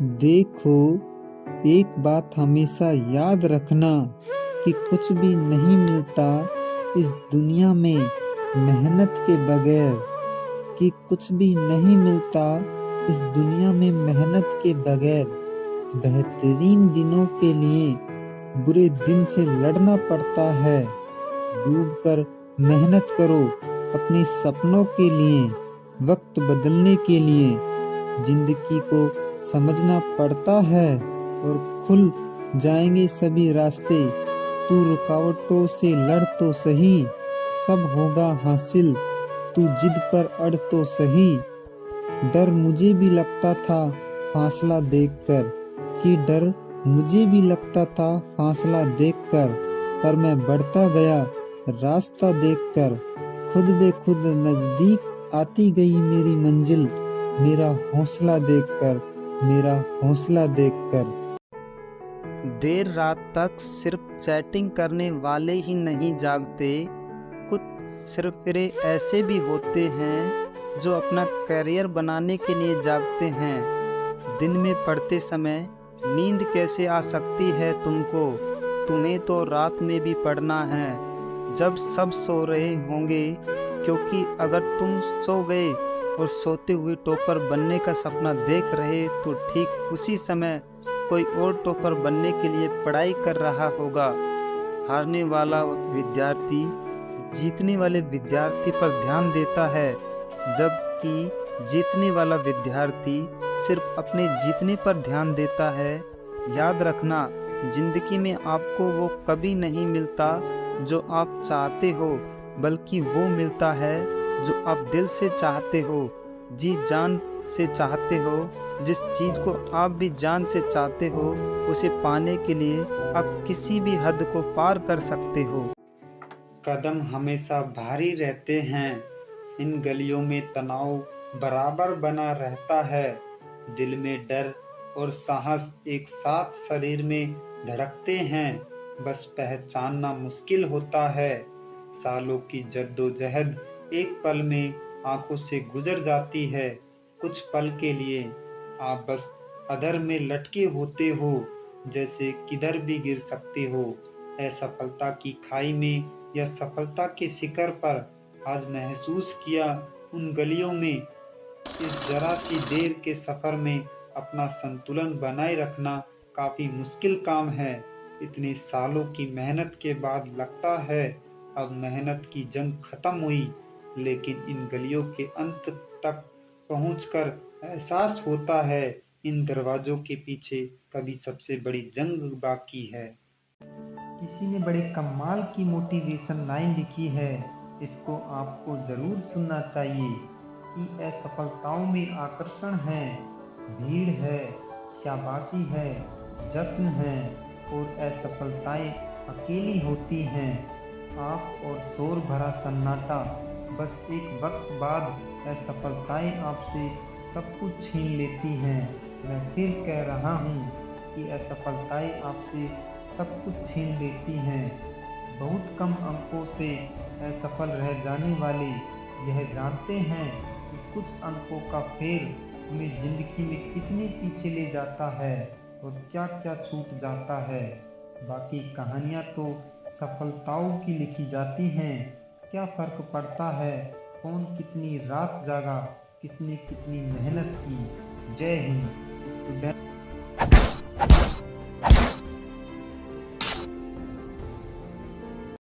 देखो, एक बात हमेशा याद रखना कि कुछ भी नहीं मिलता इस दुनिया में मेहनत के बगैर। कि कुछ भी नहीं मिलता इस दुनिया में मेहनत के बगैर। बेहतरीन दिनों के लिए बुरे दिन से लड़ना पड़ता है। डूबकर मेहनत करो अपने सपनों के लिए, वक्त बदलने के लिए। जिंदगी को समझना पड़ता है और खुल जाएंगे सभी रास्ते। तू रुकावटों से लड़ तो सही, सब होगा हासिल। तू जिद पर अड़ तो सही। डर मुझे भी लगता था फासला देखकर, कि डर मुझे भी लगता था फासला देखकर, पर मैं बढ़ता गया रास्ता देखकर। खुद बे खुद नजदीक आती गई मेरी मंजिल, मेरा हौसला देखकर, मेरा हौसला देखकर। देर रात तक सिर्फ चैटिंग करने वाले ही नहीं जागते, कुछ सिरफिरे ऐसे भी होते हैं जो अपना करियर बनाने के लिए जागते हैं। दिन में पढ़ते समय नींद कैसे आ सकती है तुमको, तुम्हें तो रात में भी पढ़ना है जब सब सो रहे होंगे। क्योंकि अगर तुम सो गए और सोते हुए टॉपर बनने का सपना देख रहे तो ठीक उसी समय कोई और टॉपर बनने के लिए पढ़ाई कर रहा होगा। हारने वाला विद्यार्थी जीतने वाले विद्यार्थी पर ध्यान देता है, जबकि जीतने वाला विद्यार्थी सिर्फ अपने जीतने पर ध्यान देता है। याद रखना, जिंदगी में आपको वो कभी नहीं मिलता जो आप चाहते हो, बल्कि वो मिलता है जो आप दिल से चाहते हो, जी जान से चाहते हो। जिस चीज़ को आप भी जान से चाहते हो, उसे पाने के लिए आप किसी भी हद को पार कर सकते हो। कदम हमेशा भारी रहते हैं, इन गलियों में तनाव बराबर बना रहता है। दिल में डर और साहस एक साथ शरीर में धड़कते हैं, बस पहचानना मुश्किल होता है। सालों की जद्दोजहद एक पल में आंखों से गुजर जाती है। कुछ पल के लिए आप बस अधर में लटके होते हो, जैसे किधर भी गिर सकते हो। असफलता की खाई में या सफलता के शिखर पर आज महसूस किया उन गलियों में। इस जरा सी देर के सफर में अपना संतुलन बनाए रखना काफी मुश्किल काम है। इतने सालों की मेहनत के बाद लगता है अब मेहनत की जंग खत्म हुई, लेकिन इन गलियों के अंत तक पहुंचकर एहसास होता है इन दरवाजों के पीछे कभी सबसे बड़ी जंग बाकी है। किसी ने बड़े कमाल की मोटिवेशन लाइन लिखी है, इसको आपको जरूर सुनना चाहिए। कि असफलताओं में आकर्षण है, भीड़ है, शाबाशी है, जश्न है, और असफलताएं अकेली होती हैं। आप और शोर भरा सन्नाटा, बस एक वक्त बाद असफलताएं आपसे सब कुछ छीन लेती हैं। मैं फिर कह रहा हूँ कि असफलताएं आपसे सब कुछ छीन लेती हैं। बहुत कम अंकों से असफल रह जाने वाले यह जानते हैं कि कुछ अंकों का फेर उन्हें जिंदगी में कितने पीछे ले जाता है और क्या क्या छूट जाता है। बाकी कहानियाँ तो सफलताओं की लिखी जाती हैं। क्या फर्क पड़ता है कौन कितनी रात जागा, किसने कितनी मेहनत की। जय हिंद स्टूडेंट।